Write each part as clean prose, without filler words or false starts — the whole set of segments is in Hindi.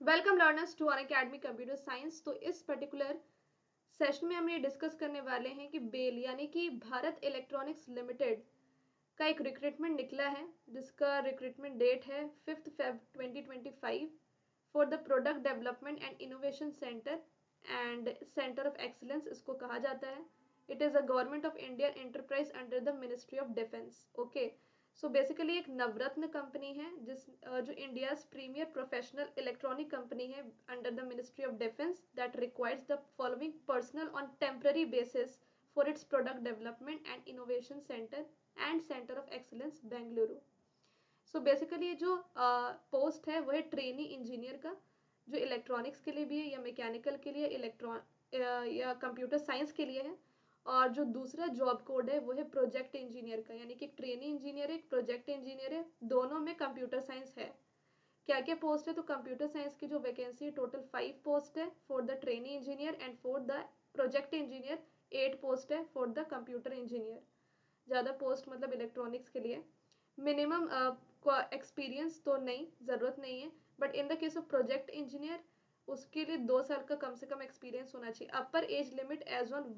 Welcome learners to Unacademy computer science. तो इस पर्टिकुलर सेशन में हम ये डिस्कस करने वाले हैं कि बेल यानी कि भारत इलेक्ट्रॉनिक्स लिमिटेड का एक रिक्रूटमेंट निकला है जिसका रिक्रूटमेंट डेट है 5 Feb 2025 for the product development and innovation centre and centre of excellence इसको कहा जाता है। It is a government of India enterprise under the ministry of defence. Okay, so basically एक नवरत्न कंपनी है जो India's premier professional electronic company है under the ministry of defence that requires the following personnel on temporary basis for its product development and innovation centre and centre of excellence Bengaluru. So basically जो पोस्ट है वो है ट्रेनी इंजीनियर का, जो इलेक्ट्रॉनिक्स के लिए भी है या मैकेनिकल के लिए या कंप्यूटर साइंस के लिए है। और जो दूसरा जॉब कोड है वो है प्रोजेक्ट इंजीनियर का, यानी कि ट्रेनी इंजीनियर है, प्रोजेक्ट इंजीनियर है, दोनों में कंप्यूटर साइंस है। क्या क्या पोस्ट है? तो कंप्यूटर साइंस की जो वैकेंसी टोटल 5 पोस्ट है for the trainee engineer and for the project engineer 8 post है फॉर द कंप्यूटर इंजीनियर। ज़्यादा पोस्ट मतलब इलेक्ट्रॉनिक्स के लिए। मिनिमम एक्सपीरियंस तो नहीं, ज़रूरत नहीं है, but in the case of project engineer उसके लिए 2 साल का कम से कम एक्सपीरियंस होना चाहिए। Upper age limit age on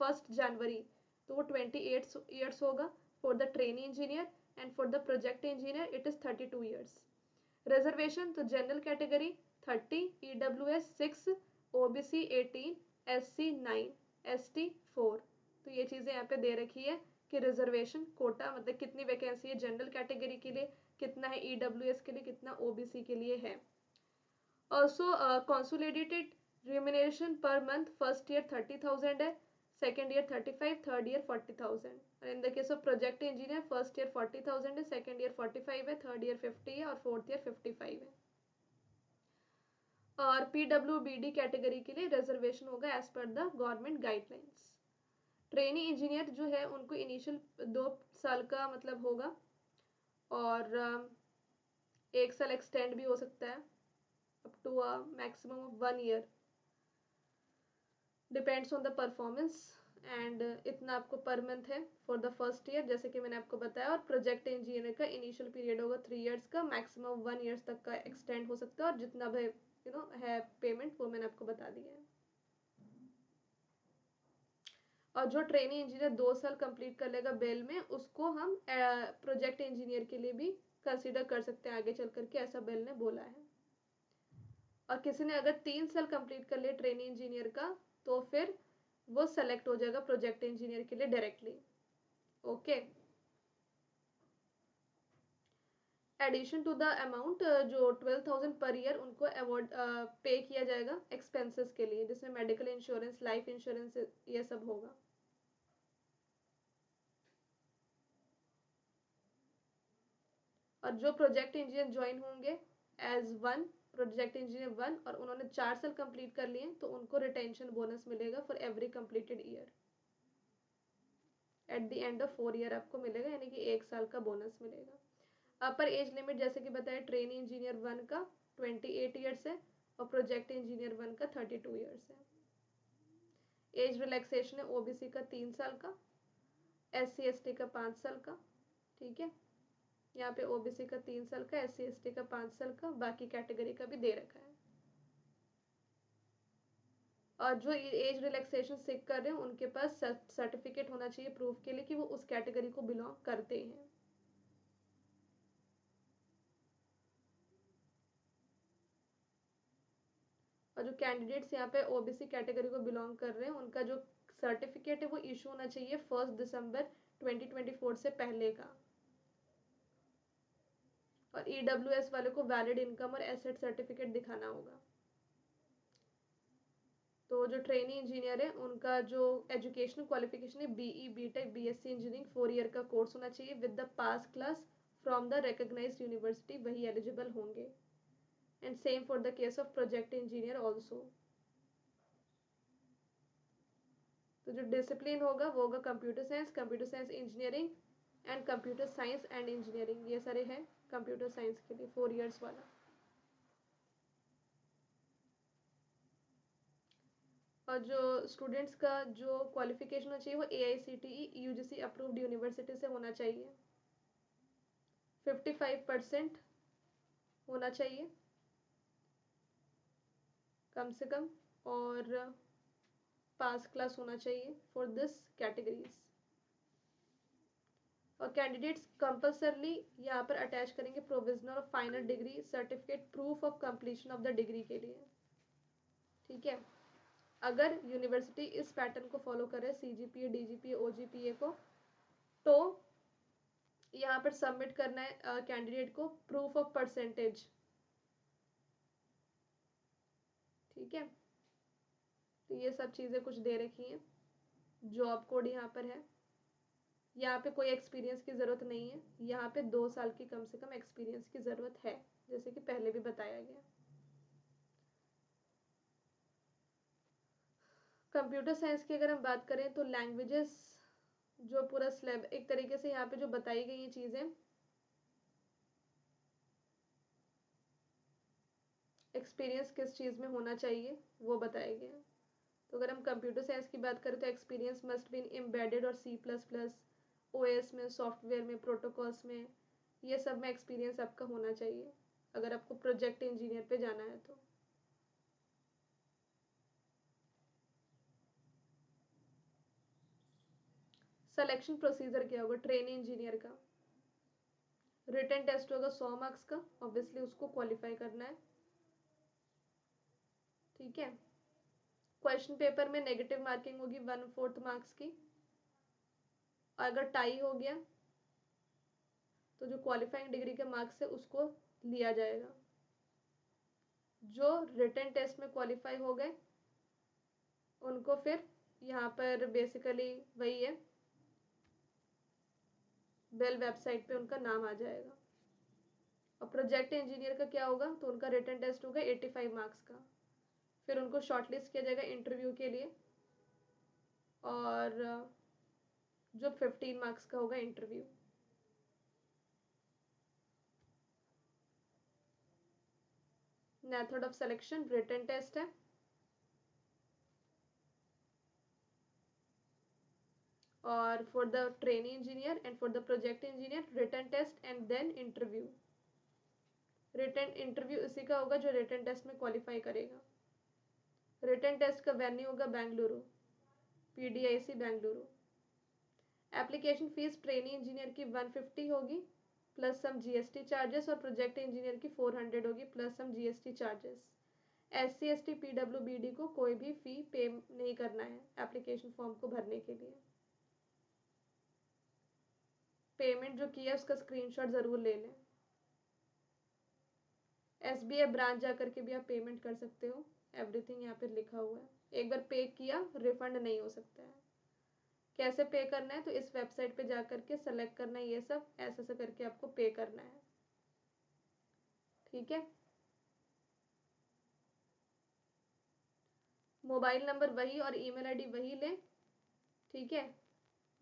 1 जनवरी तो वो 28 ईयर्स होगा for the trainee engineer and for the project engineer it is 32 years. Reservation तो general category 30, EWS 6, OBC 18, SC 9, ST 4। तो ये चीज़ें यहाँ पे दे रखी है कि रिजर्वेशन कोटा मतलब कितनी वैकेंसी है जनरल कैटेगरी के लिए, कितना है EWS के लिए, कितना OBC के लिए है। Also consolidated remuneration per month first year 30,000 है, सेकेंड ईयर 35, थर्ड ईयर 40,000। और in the case of project engineer first year 40,000 है, सेकेंड ईयर 45 है, थर्ड ईयर 50 है और फोर्थ ईयर 55 है। और PWBD कैटेगरी के लिए रिजर्वेशन होगा as per the government guidelines. Trainee engineer जो है उनको इनिशियल 2 साल का मतलब होगा और 1 साल एक्सटेंड भी हो सकता है up to a maximum of 1 year, depends on the performance. And इतना आपको पर मंथ है फॉर द फर्स्ट ईयर जैसे कि मैंने आपको बताया। और प्रोजेक्ट इंजीनियर का इनिशियल पीरियड होगा 3 ईयर्स का, मैक्सिमम 1 ईयर्स तक का एक्सटेंड हो सकता है और जितना भी है पेमेंट वो मैंने आपको बता दिया है। और जो ट्रेनी इंजीनियर 2 साल कंप्लीट कर लेगा बेल में उसको हम प्रोजेक्ट इंजीनियर के लिए भी कंसिडर कर सकते हैं आगे चल करके, ऐसा बेल ने बोला है। और किसी ने अगर 3 साल कंप्लीट कर लिया ट्रेनी इंजीनियर का तो फिर वो सेलेक्ट हो जाएगा प्रोजेक्ट इंजीनियर के लिए directly. Okay, addition to the amount जो 12,000 पर ईयर उनको अवार्ड पे किया जाएगा एक्सपेंसेस के लिए, जिसमें मेडिकल इंश्योरेंस, लाइफ इंश्योरेंस ये सब होगा। और जो प्रोजेक्ट इंजीनियर ज्वाइन होंगे एज 1 प्रोजेक्ट इंजीनियर 1 और उन्होंने 4 साल कंप्लीट कर लिए तो उनको रिटेंशन बोनस मिलेगा for every completed year. At the end of 4 year आपको मिलेगा, यानी कि 1 साल का बोनस मिलेगा। अपर एज लिमिट जैसे कि बताया ट्रेनी इंजीनियर 1 का 28 ईयर्स है और प्रोजेक्ट इंजीनियर 1 का 32 ईयर्स है। एज रिलैक्सेशन है OBC का 3 साल का, SC ST का 5 साल का। ठीक है, यहाँ पे OBC का 3 साल का, SC ST का 5 साल का, बाकी कैटेगरी का भी दे रखा है। और जो एज रिलैक्सेशन सीख कर रहे हैं उनके पास सर्टिफिकेट होना चाहिए प्रूफ के लिए कि वो उस कैटेगरी को बिलोंग करते हैं। और जो कैंडिडेट्स यहाँ पे OBC कैटेगरी को बिलोंग कर रहे हैं उनका जो सर्टिफिकेट है वो इशू होना चाहिए 1 दिसंबर 2024 से पहले का। और EWS वाले को वैलिड इनकम और एसेट सर्टिफिकेट दिखाना होगा। तो जो ट्रेनी इंजीनियर है उनका जो एजुकेशनल क्वालिफिकेशन है BE BTech BSc engineering 4 year का कोर्स होना चाहिए with the pass class from the recognised university, वही एलिजिबल होंगे। And same for the case of project engineer also. तो जो डिसिप्लिन होगा वो होगा computer science engineering and computer science and engineering, ये सारे हैं कंप्यूटर साइंस के लिए 4 ईयर्स वाला। और जो स्टूडेंट्स का जो क्वालिफिकेशन होना चाहिए वो AICTE UGC अप्रूव्ड यूनिवर्सिटी से होना चाहिए, 55% होना चाहिए। कम से कम, और पास क्लास होना चाहिए फॉर दिस कैटेगरीज। और कैंडिडेट्स कंपल्सरली यहाँ पर अटैच करेंगे प्रोविजनल और final decree certificate, proof of completion of the degree के लिए। ठीक है, अगर यूनिवर्सिटी इस पैटर्न को फॉलो करे CGPA, DGPA, OGPA को, तो यहाँ पर सबमिट करना है कैंडिडेट को प्रूफ ऑफ परसेंटेज। ठीक है, तो ये सब चीज़ें कुछ दे रखी हैं। जॉब कोड यहाँ पर है। यहाँ पे कोई एक्सपीरियंस की ज़रूरत नहीं है, यहाँ पे 2 साल की कम से कम एक्सपीरियंस की ज़रूरत है, जैसे कि पहले भी बताया गया। कंप्यूटर साइंस की अगर हम बात करें तो लैंग्वेजेस, जो पूरा स्लैब एक तरीके से यहाँ पे जो बताई गई हैं चीज़ें, एक्सपीरियंस किस चीज़ में होना चाहिए वो बताया गया। तो अगर हम कंप्यूटर साइंस की बात करें तो experience must be in embedded और C++, OS में, सॉफ्टवेयर में, प्रोटोकॉल्स में, ये सब में एक्सपीरियंस आपका होना चाहिए अगर आपको प्रोजेक्ट इंजीनियर पे जाना है तो। सिलेक्शन प्रोसीजर क्या होगा ट्रेनी इंजीनियर का? रिटन टेस्ट होगा 100 मार्क्स का, ऑब्वियसली उसको क्वालिफाई करना है। ठीक है, क्वेश्चन पेपर में नेगेटिव मार्किंग होगी 1/4 मार्क्स की। अगर टाई हो गया तो जो क्वालिफाइंग डिग्री के मार्क्स है उसको लिया जाएगा। जो रिटन टेस्ट में क्वालिफाई हो गए उनको फिर यहाँ पर बेसिकली वही है, बेल वेबसाइट पे उनका नाम आ जाएगा। और प्रोजेक्ट इंजीनियर का क्या होगा, तो उनका रिटन टेस्ट होगा 85 मार्क्स का। फिर उनको शॉर्टलिस्ट किया जाएगा इंटरव्यू के लिए, और जो 15 मार्क्स का होगा interview. Method of selection written test है, और for the trainee engineer and for the project engineer written test and then interview. Written interview इसी का होगा जो रिटन टेस्ट में क्वालिफाई करेगा। रिटन टेस्ट का वेन्यू होगा Bengaluru, PDIC Bengaluru. Application fees trainee engineer की 150 होगी प्लस सम GST चार्जेस, और प्रोजेक्ट इंजीनियर की 400 होगी plus some GST charges. SC ST PWBD को कोई भी फी पे नहीं करना है एप्लीकेशन फॉर्म को भरने के लिए। पेमेंट जो किया उसका स्क्रीनशॉट ज़रूर ले लें। SBI ब्रांच जा करके भी आप पेमेंट कर सकते हो, एवरीथिंग यहाँ पे लिखा हुआ है। एक बार पे किया रिफंड नहीं हो सकता है। कैसे पे करना है, तो इस वेबसाइट पे जा करके सेलेक्ट करना है, ये सब ऐसे ऐसे करके आपको पे करना है। ठीक है, मोबाइल नंबर वही और ईमेल आईडी वही लें। ठीक है,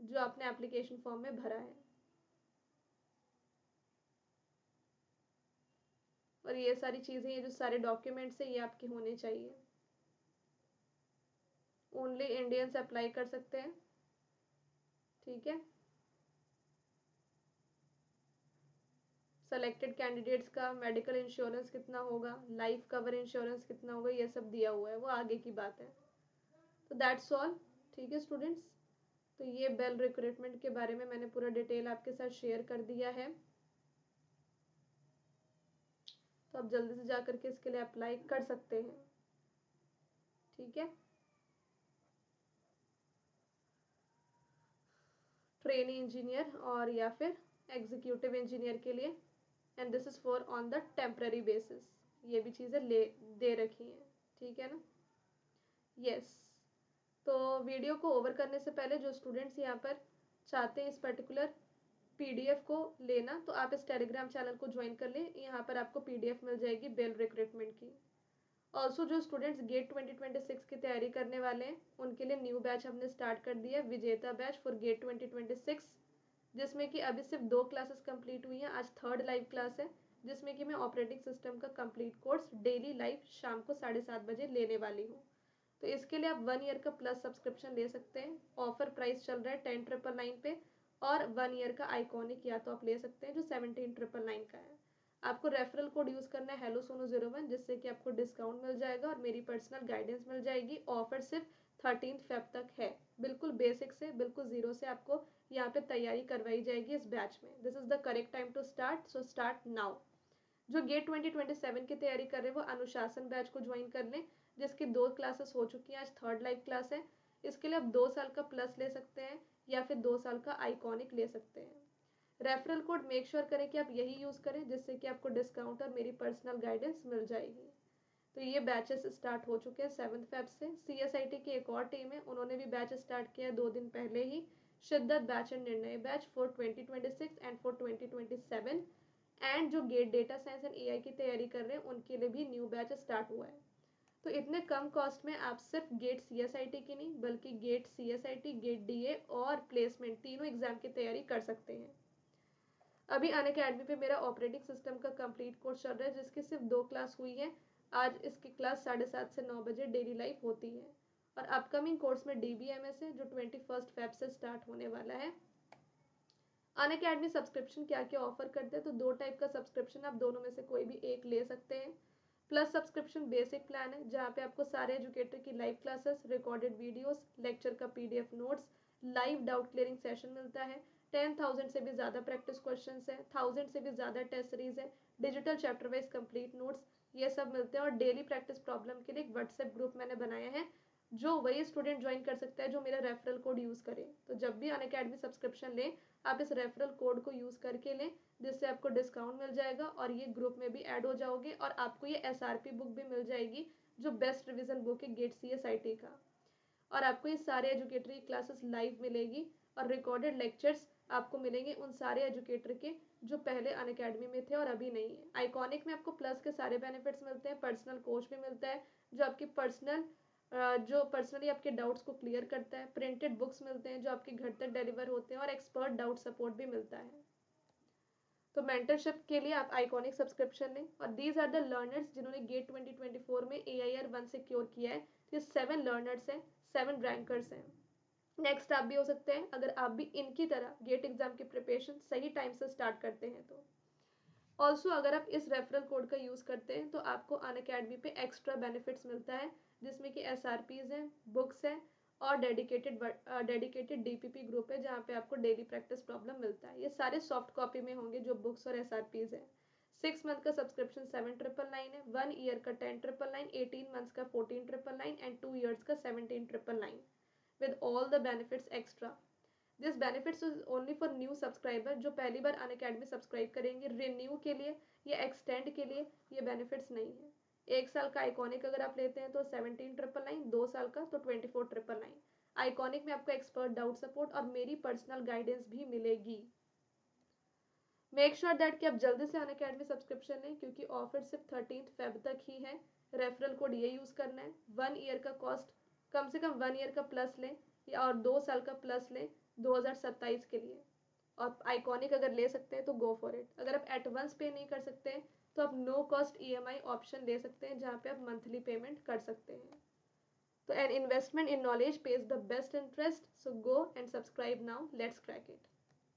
जो आपने एप्लीकेशन फॉर्म में भरा है। और ये सारी चीज़ें, ये जो सारे डॉक्यूमेंट्स हैं ये आपके होने चाहिए। ओनली इंडियंस अप्लाई कर सकते हैं। ठीक है, सेलेक्टेड कैंडिडेट्स का मेडिकल इंश्योरेंस कितना होगा, लाइफ कवर इंश्योरेंस कितना होगा, ये सब दिया हुआ है, वो आगे की बात है। तो दैट्स ऑल। ठीक है स्टूडेंट्स, तो ये बेल रिक्रूटमेंट के बारे में मैंने पूरा डिटेल आपके साथ शेयर कर दिया है। तो आप जल्दी से जा करके इसके लिए अप्लाई कर सकते हैं। ठीक है, ट्रेनी इंजीनियर और या फिर एग्जीक्यूटिव इंजीनियर के लिए, and this is for on the temporary basis. ये भी चीज़ें ले दे रखी हैं। ठीक है ना? यस। तो वीडियो को ओवर करने से पहले जो स्टूडेंट्स यहाँ पर चाहते हैं इस पर्टिकुलर PDF को लेना, तो आप इस टेलीग्राम चैनल को ज्वाइन कर लें। यहाँ पर आपको PDF मिल जाएगी बेल रिक्रूटमेंट की। ऑल्सो जो स्टूडेंट्स गेट 2026 की तैयारी करने वाले हैं उनके लिए न्यू बैच हमने स्टार्ट कर दिया है, विजेता बैच फॉर गेट 2026, जिसमें कि अभी सिर्फ 2 क्लासेस कंप्लीट हुई हैं। आज 3rd लाइव क्लास है, जिसमें कि मैं ऑपरेटिंग सिस्टम का कंप्लीट कोर्स डेली लाइव शाम को 7:30 बजे लेने वाली हूँ। तो इसके लिए आप 1 ईयर का प्लस सब्सक्रिप्शन ले सकते हैं। ऑफर प्राइस चल रहा है 10,999 पे, और 1 ईयर का आइकॉनिक या तो आप ले सकते हैं जो 17,999 का है। आपको रेफरल कोड यूज़ करना है हेलो सोनू 01, जिससे कि आपको डिस्काउंट मिल जाएगा और मेरी पर्सनल गाइडेंस मिल जाएगी। ऑफर सिर्फ 13 फेब तक है। बिल्कुल बेसिक से, बिल्कुल ज़ीरो से आपको यहाँ पे तैयारी करवाई जाएगी इस बैच में। This is the correct time to start, so start now. जो गेट 2027 की तैयारी कर रहे हैं वो अनुशासन बैच को ज्वाइन कर लें, जिसकी 2 क्लासेस हो चुकी हैं, आज 3rd लाइव क्लास है। इसके लिए आप 2 साल का प्लस ले सकते हैं या फिर 2 साल का आइकॉनिक ले सकते हैं। रेफरल कोड मेक श्योर करें कि आप यही यूज़ करें, जिससे कि आपको डिस्काउंट और मेरी पर्सनल गाइडेंस मिल जाएगी। तो ये बैचेस स्टार्ट हो चुके हैं 7 फेब से। CSIT की एक और टीम है, उन्होंने भी बैच स्टार्ट किया 2 दिन पहले ही। Shiddat batch and Nirnay batch for 2026 and for 2027। And जो GATE data science and AI की तैयारी कर रहे हैं उनके लिए भी न्यू बैच स्टार्ट हुआ है। तो इतने कम कॉस्ट में आप सिर्फ गेट CSIT की नहीं बल्कि गेट CSIT, गेट DA और प्लेसमेंट तीनों एग्जाम की तैयारी कर सकते हैं। अभी अनअकैडमी पे मेरा ऑपरेटिंग सिस्टम का कंप्लीट कोर्स चल रहा है, जिसकी सिर्फ 2 क्लास हुई है। आज इसकी क्लास 7:30 से 9 बजे डेली लाइफ होती है। और अपकमिंग कोर्स में DBMS है जो 21 फेब से स्टार्ट होने वाला है। अनअकैडमी सब्सक्रिप्शन क्या क्या ऑफर करते हैं, तो 2 टाइप का सब्सक्रिप्शन, आप दोनों में से कोई भी एक ले सकते हैं। प्लस सब्सक्रिप्शन बेसिक प्लान है, जहाँ पे आपको सारे एजुकेटर की live classes, recorded videos, lecture का PDF notes, live doubt clearing session मिलता है। 10,000 से भी ज़्यादा प्रैक्टिस क्वेश्चन है, 1000 से भी ज़्यादा टेस्ट सीरीज है, digital chapter wise complete notes, ये सब मिलते हैं। और डेली प्रैक्टिस प्रॉब्लम के लिए एक व्हाट्सएप ग्रुप मैंने बनाया है, जो वही स्टूडेंट ज्वाइन कर सकता है जो मेरा रेफरल कोड यूज़ करे। तो जब भी अनअकैडमी सब्सक्रिप्शन लें, आप इस रेफरल कोड को यूज़ करके लें, जिससे आपको डिस्काउंट मिल जाएगा और ये ग्रुप में भी ऐड हो जाओगे। और आपको ये SRP बुक भी मिल जाएगी, जो बेस्ट रिवीजन बुक है गेट CSIT का। और आपको ये सारे एजुकेटर की क्लासेस लाइव मिलेगी और रिकॉर्डेड लेक्चर्स आपको मिलेंगे उन सारे एजुकेटर के जो पहले अनअकैडमी में थे और अभी नहीं है। आइकॉनिक में आपको प्लस के सारे बेनिफिट्स मिलते हैं, पर्सनल कोच भी मिलता है जो आपकी पर्सनली आपके डाउट्स को क्लियर करता है, प्रिंटेड बुक्स मिलते हैं जो आपके घर तक डिलीवर होते हैं, और एक्सपर्ट डाउट सपोर्ट भी मिलता है। तो मेंटरशिप के लिए आप आइकॉनिक सब्सक्रिप्शन लें। और दीज आर द लर्नर्स जिन्होंने गेट 2024 में AIR 1 सिक्योर किया है। ये 7 लर्नर्स हैं, 7 रैंकर्स हैं। नेक्स्ट आप भी हो सकते हैं अगर आप भी इनकी तरह गेट एग्जाम की प्रिपरेशन सही टाइम से स्टार्ट करते हैं तो। ऑल्सो अगर आप इस रेफरल कोड का यूज़ करते हैं तो आपको अनअकैडमी पे एक्स्ट्रा बेनिफिट्स मिलता है, जिसमें कि SRPs हैं, बुक्स हैं और डेडिकेटेड DPP ग्रुप है, जहाँ पे आपको डेली प्रैक्टिस प्रॉब्लम मिलता है। ये सारे सॉफ्ट कॉपी में होंगे जो बुक्स और SRPs हैं। 6 मंथ का सब्सक्रिप्शन 7,999 है, 1 ईयर का 10,999, 18 मंथ्स का 14,999 एंड 2 ईयर्स का 17,999 with all the benefits extra. This benefits is only for new subscriber जो पहली बार अनअकैडमी सब्सक्राइब करेंगे। रिन्यू के लिए या एक्सटेंड के लिए ये बेनिफिट्स नहीं है। 1 साल का आइकॉनिक अगर आप लेते हैं तो 17,999, 2 साल का तो 24,999। आइकॉनिक में आपको एक्सपर्ट डाउट सपोर्ट और मेरी पर्सनल गाइडेंस भी मिलेगी। मेक श्योर दैट कि आप जल्दी से अनअकैडमी सब्सक्रिप्शन लें, क्योंकि ऑफर सिर्फ 13 फेब तक ही है। रेफरल कोड ये यूज़ करना है। 1 ईयर का कॉस्ट, कम से कम 1 ईयर का प्लस लें या और 2 साल का प्लस लें 2027 के लिए। और आइकॉनिक अगर ले सकते हैं तो गो फॉर इट। अगर आप एडवांस पे नहीं कर सकते हैं तो आप नो कॉस्ट EMI ऑप्शन ले सकते हैं, जहाँ पे आप मंथली पेमेंट कर सकते हैं। तो an investment in knowledge page the best interest, so go and subscribe now, let's crack it.